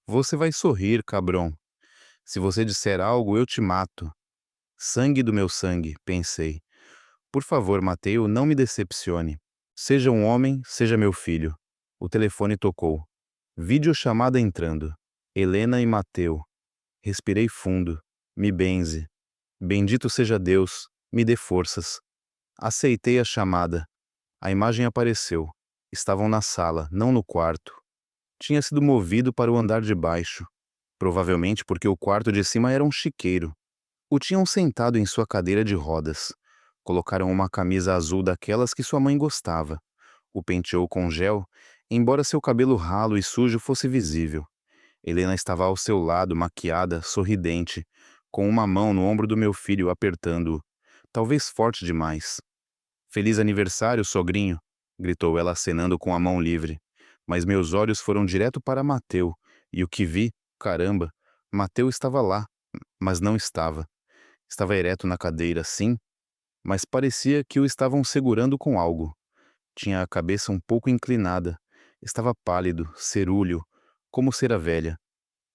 Você vai sorrir, cabrão. Se você disser algo, eu te mato. Sangue do meu sangue, pensei. Por favor, Mateu, não me decepcione. Seja um homem, seja meu filho. O telefone tocou. Videochamada entrando. Helena e Mateu. Respirei fundo. Me benze. Bendito seja Deus. Me dê forças. Aceitei a chamada. A imagem apareceu. Estavam na sala, não no quarto. Tinha sido movido para o andar de baixo. Provavelmente porque o quarto de cima era um chiqueiro. O tinham sentado em sua cadeira de rodas. Colocaram uma camisa azul daquelas que sua mãe gostava. O penteou com gel, embora seu cabelo ralo e sujo fosse visível. Helena estava ao seu lado, maquiada, sorridente, com uma mão no ombro do meu filho, apertando-o. Talvez forte demais. Feliz aniversário, sogrinho, gritou ela acenando com a mão livre. Mas meus olhos foram direto para Mateu, e o que vi, caramba, Mateu estava lá, mas não estava. Estava ereto na cadeira, sim, mas parecia que o estavam segurando com algo. Tinha a cabeça um pouco inclinada, estava pálido, cerúleo, como cera velha.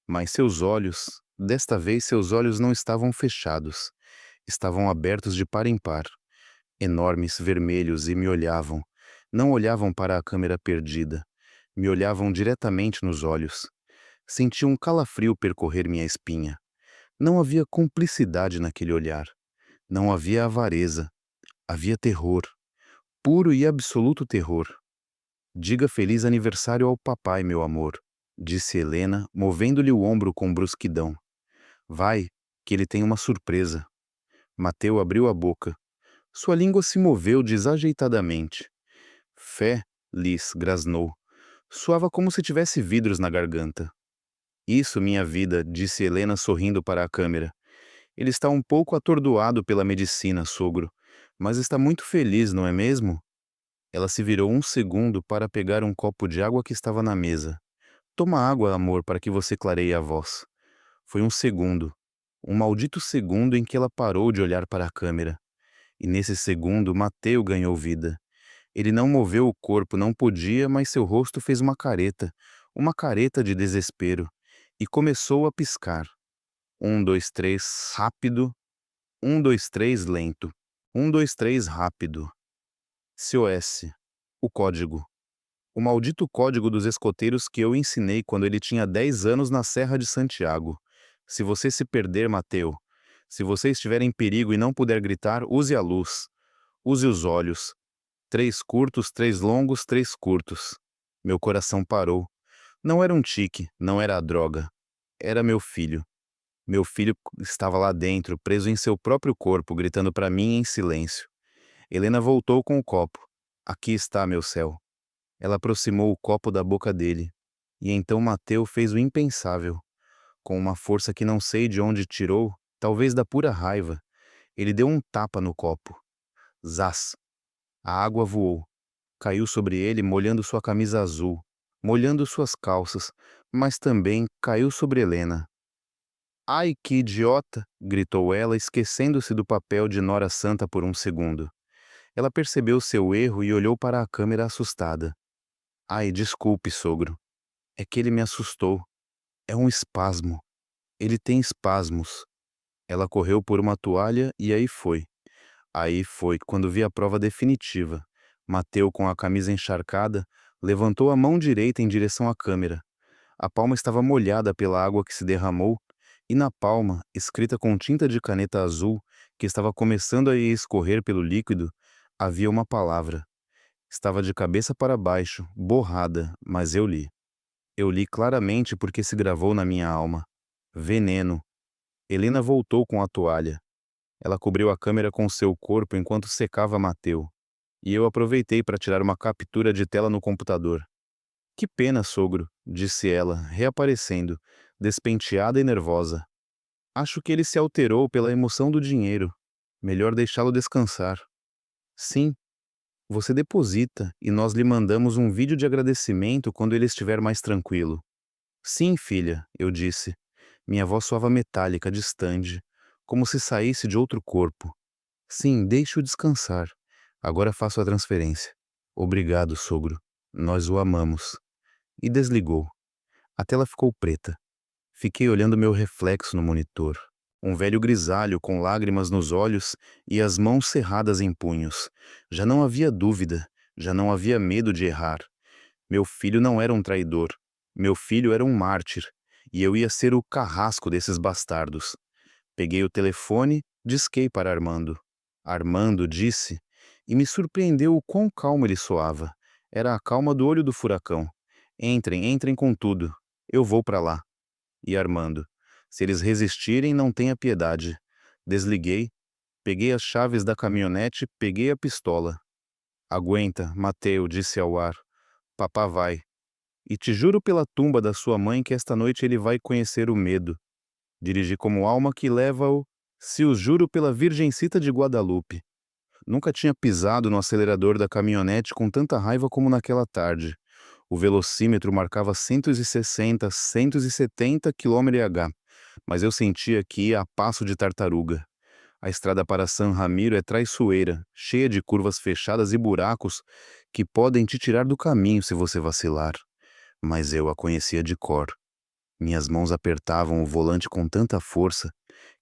Mas seus olhos, desta vez seus olhos não estavam fechados, estavam abertos de par em par, enormes, vermelhos, e me olhavam. Não olhavam para a câmera perdida, me olhavam diretamente nos olhos. Senti um calafrio percorrer minha espinha. Não havia cumplicidade naquele olhar. Não havia avareza. Havia terror. Puro e absoluto terror. Diga feliz aniversário ao papai, meu amor, disse Helena, movendo-lhe o ombro com brusquidão. Vai, que ele tem uma surpresa. Mateu abriu a boca. Sua língua se moveu desajeitadamente. Fé, Liz grasnou. Soava como se tivesse vidros na garganta. Isso, minha vida, disse Helena sorrindo para a câmera. Ele está um pouco atordoado pela medicina, sogro, mas está muito feliz, não é mesmo? Ela se virou um segundo para pegar um copo de água que estava na mesa. Toma água, amor, para que você clareie a voz. Foi um segundo. Um maldito segundo em que ela parou de olhar para a câmera. E nesse segundo, Mateu ganhou vida. Ele não moveu o corpo, não podia, mas seu rosto fez uma careta de desespero, e começou a piscar. 1, 2, 3, rápido. 1, 2, 3, lento. 1, 2, 3, rápido. COS. O código. O maldito código dos escoteiros que eu ensinei quando ele tinha 10 anos na Serra de Santiago. Se você se perder, Mateu. Se você estiver em perigo e não puder gritar, use a luz. Use os olhos. 3 curtos, 3 longos, 3 curtos. Meu coração parou. Não era um tique, não era a droga. Era meu filho. Meu filho estava lá dentro, preso em seu próprio corpo, gritando para mim em silêncio. Helena voltou com o copo. Aqui está, meu céu. Ela aproximou o copo da boca dele. E então Mateu fez o impensável. Com uma força que não sei de onde tirou, talvez da pura raiva, ele deu um tapa no copo. Zás! A água voou. Caiu sobre ele, molhando sua camisa azul, molhando suas calças, mas também caiu sobre Helena. Ai, que idiota! Gritou ela, esquecendo-se do papel de Nora Santa por um segundo. Ela percebeu seu erro e olhou para a câmera assustada. Ai, desculpe, sogro. É que ele me assustou. É um espasmo. Ele tem espasmos. Ela correu por uma toalha e aí foi. Aí foi quando vi a prova definitiva. Mateu, com a camisa encharcada, levantou a mão direita em direção à câmera. A palma estava molhada pela água que se derramou, e na palma, escrita com tinta de caneta azul, que estava começando a escorrer pelo líquido, havia uma palavra. Estava de cabeça para baixo, borrada, mas eu li. Eu li claramente porque se gravou na minha alma. Veneno. Helena voltou com a toalha. Ela cobriu a câmera com seu corpo enquanto secava Mateu. E eu aproveitei para tirar uma captura de tela no computador. Que pena, sogro, disse ela, reaparecendo, despenteada e nervosa. Acho que ele se alterou pela emoção do dinheiro. Melhor deixá-lo descansar. Sim, você deposita e nós lhe mandamos um vídeo de agradecimento quando ele estiver mais tranquilo. Sim, filha, eu disse. Minha voz soava metálica, distante, como se saísse de outro corpo. Sim, deixe-o descansar. Agora faço a transferência. Obrigado, sogro. Nós o amamos. E desligou. A tela ficou preta. Fiquei olhando meu reflexo no monitor. Um velho grisalho com lágrimas nos olhos e as mãos cerradas em punhos. Já não havia dúvida, já não havia medo de errar. Meu filho não era um traidor. Meu filho era um mártir. E eu ia ser o carrasco desses bastardos. Peguei o telefone, disquei para Armando. Armando disse, e me surpreendeu o quão calmo ele soava. Era a calma do olho do furacão. Entrem, entrem com tudo. Eu vou para lá. E Armando, se eles resistirem, não tenha piedade. Desliguei, peguei as chaves da caminhonete, peguei a pistola. Aguenta, Mateu, disse ao ar. Papá vai. E te juro pela tumba da sua mãe que esta noite ele vai conhecer o medo. Dirigi como alma que leva-o, se os juro pela Virgencita de Guadalupe. Nunca tinha pisado no acelerador da caminhonete com tanta raiva como naquela tarde. O velocímetro marcava 160, 170 km/h, mas eu sentia que ia a passo de tartaruga. A estrada para San Ramiro é traiçoeira, cheia de curvas fechadas e buracos que podem te tirar do caminho se você vacilar. Mas eu a conhecia de cor. Minhas mãos apertavam o volante com tanta força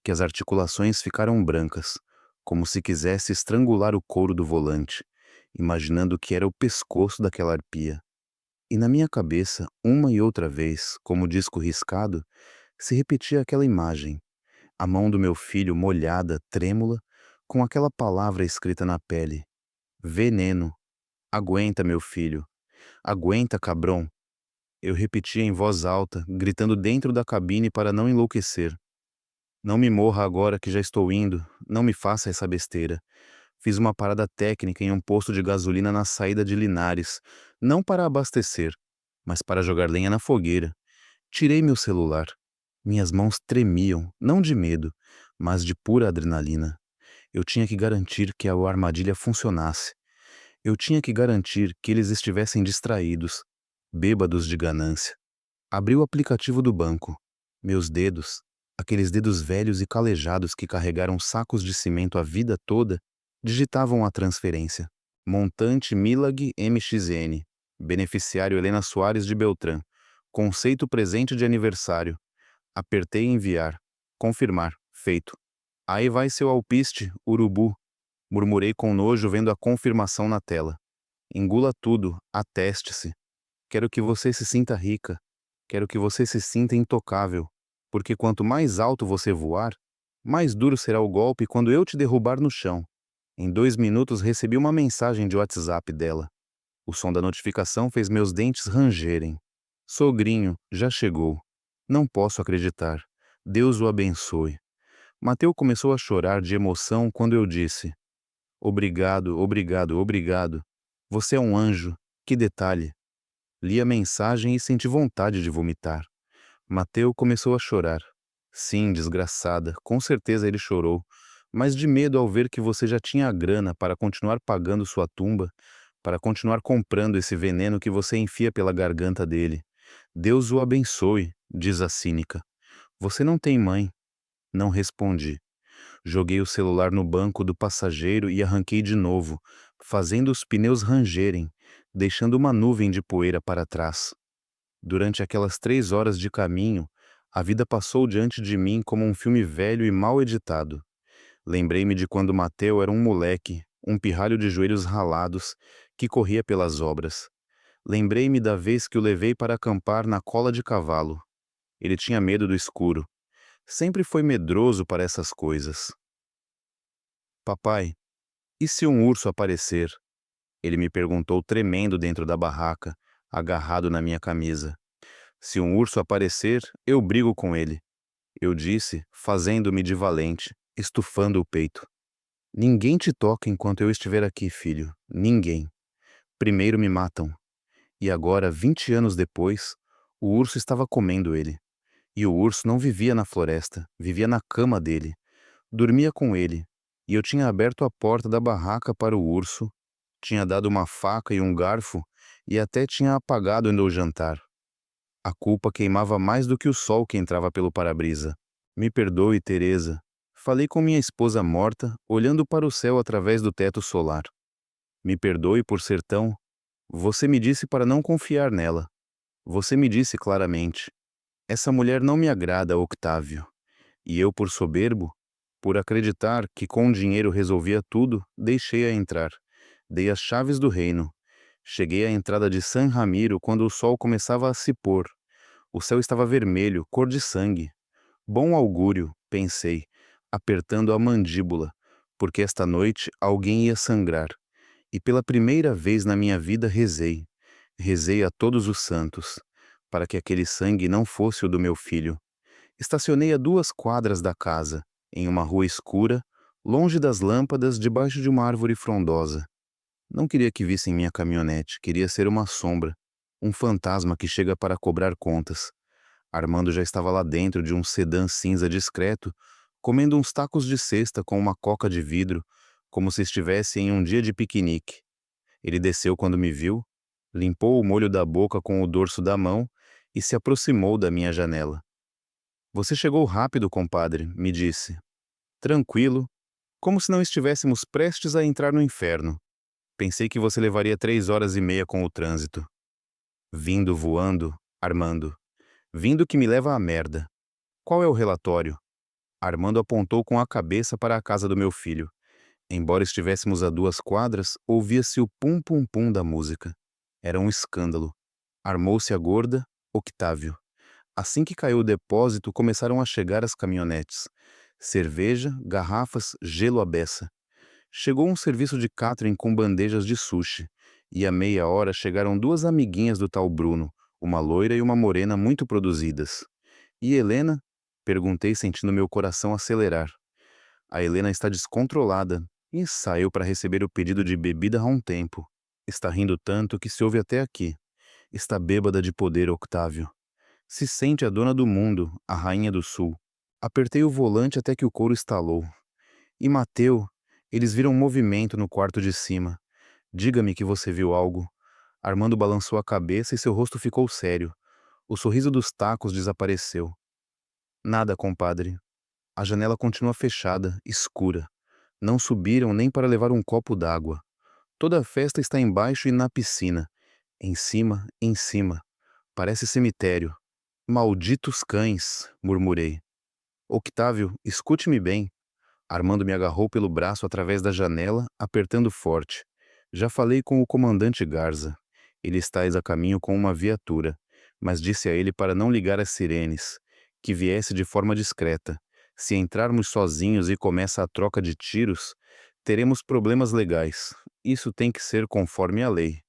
que as articulações ficaram brancas, como se quisesse estrangular o couro do volante, imaginando que era o pescoço daquela arpia. E na minha cabeça, uma e outra vez, como disco riscado, se repetia aquela imagem, a mão do meu filho molhada, trêmula, com aquela palavra escrita na pele. Veneno. Aguenta, meu filho. Aguenta, cabrão. Eu repetia em voz alta, gritando dentro da cabine para não enlouquecer. Não me morra agora que já estou indo, não me faça essa besteira. Fiz uma parada técnica em um posto de gasolina na saída de Linares, não para abastecer, mas para jogar lenha na fogueira. Tirei meu celular. Minhas mãos tremiam, não de medo, mas de pura adrenalina. Eu tinha que garantir que a armadilha funcionasse. Eu tinha que garantir que eles estivessem distraídos, bêbados de ganância. Abri o aplicativo do banco. Meus dedos, aqueles dedos velhos e calejados que carregaram sacos de cimento a vida toda, digitavam a transferência. Montante Milag MXN. Beneficiário Helena Soares de Beltrán. Conceito presente de aniversário. Apertei enviar. Confirmar. Feito. Aí vai seu alpiste, urubu. Murmurei com nojo vendo a confirmação na tela. Engula tudo, ateste-se. Quero que você se sinta rica. Quero que você se sinta intocável. Porque quanto mais alto você voar, mais duro será o golpe quando eu te derrubar no chão. Em 2 minutos recebi uma mensagem de WhatsApp dela. O som da notificação fez meus dentes rangerem. Sogrinho, já chegou. Não posso acreditar. Deus o abençoe. Mateu começou a chorar de emoção quando eu disse: Obrigado, obrigado, obrigado. Você é um anjo. Que detalhe. Li a mensagem e senti vontade de vomitar. Mateu começou a chorar. Sim, desgraçada, com certeza ele chorou, mas de medo ao ver que você já tinha a grana para continuar pagando sua tumba, para continuar comprando esse veneno que você enfia pela garganta dele. Deus o abençoe, diz a cínica. Você não tem mãe. Não respondi. Joguei o celular no banco do passageiro e arranquei de novo, fazendo os pneus rangerem, deixando uma nuvem de poeira para trás. Durante aquelas 3 horas de caminho, a vida passou diante de mim como um filme velho e mal editado. Lembrei-me de quando Mateu era um moleque, um pirralho de joelhos ralados, que corria pelas obras. Lembrei-me da vez que o levei para acampar na cola de cavalo. Ele tinha medo do escuro. Sempre foi medroso para essas coisas. Papai, e se um urso aparecer? Ele me perguntou tremendo dentro da barraca, agarrado na minha camisa. Se um urso aparecer, eu brigo com ele. Eu disse, fazendo-me de valente, estufando o peito. Ninguém te toca enquanto eu estiver aqui, filho. Ninguém. Primeiro me matam. E agora, 20 anos depois, o urso estava comendo ele. E o urso não vivia na floresta, vivia na cama dele. Dormia com ele. E eu tinha aberto a porta da barraca para o urso, tinha dado uma faca e um garfo, e até tinha apagado o jantar. A culpa queimava mais do que o sol que entrava pelo para-brisa. Me perdoe, Teresa. Falei com minha esposa morta, olhando para o céu através do teto solar. Me perdoe por ser tão... Você me disse para não confiar nela. Você me disse claramente. Essa mulher não me agrada, Octávio. E eu, por soberbo, por acreditar que com o dinheiro resolvia tudo, deixei-a entrar. Dei as chaves do reino. Cheguei à entrada de San Ramiro quando o sol começava a se pôr. O céu estava vermelho, cor de sangue. Bom augúrio, pensei, apertando a mandíbula, porque esta noite alguém ia sangrar. E pela primeira vez na minha vida rezei. Rezei a todos os santos, para que aquele sangue não fosse o do meu filho. Estacionei a 2 quadras da casa, em uma rua escura, longe das lâmpadas, debaixo de uma árvore frondosa. Não queria que vissem minha caminhonete, queria ser uma sombra, um fantasma que chega para cobrar contas. Armando já estava lá dentro de um sedã cinza discreto, comendo uns tacos de cesta com uma coca de vidro, como se estivesse em um dia de piquenique. Ele desceu quando me viu, limpou o molho da boca com o dorso da mão e se aproximou da minha janela. Você chegou rápido, compadre, me disse. Tranquilo, como se não estivéssemos prestes a entrar no inferno. Pensei que você levaria 3 horas e meia com o trânsito. Vindo voando, Armando. Vindo que me leva à merda. Qual é o relatório? Armando apontou com a cabeça para a casa do meu filho. Embora estivéssemos a 2 quadras, ouvia-se o pum-pum-pum da música. Era um escândalo. Armou-se a gorda, Octávio. Assim que caiu o depósito, começaram a chegar as caminhonetes. Cerveja, garrafas, gelo à beça. Chegou um serviço de catering com bandejas de sushi. E à meia hora chegaram 2 amiguinhas do tal Bruno, uma loira e uma morena muito produzidas. E Helena? Perguntei sentindo meu coração acelerar. A Helena está descontrolada e saiu para receber o pedido de bebida há um tempo. Está rindo tanto que se ouve até aqui. Está bêbada de poder, Octávio. Se sente a dona do mundo, a rainha do sul. Apertei o volante até que o couro estalou. E Mateu, eles viram movimento no quarto de cima. Diga-me que você viu algo. Armando balançou a cabeça e seu rosto ficou sério. O sorriso dos tacos desapareceu. Nada, compadre. A janela continua fechada, escura. Não subiram nem para levar um copo d'água. Toda a festa está embaixo e na piscina. Em cima, em cima. Parece cemitério. Malditos cães, murmurei. Octávio, escute-me bem. Armando me agarrou pelo braço através da janela, apertando forte. Já falei com o comandante Garza. Ele está a caminho com uma viatura, mas disse a ele para não ligar as sirenes, que viesse de forma discreta. Se entrarmos sozinhos e começa a troca de tiros, teremos problemas legais. Isso tem que ser conforme a lei.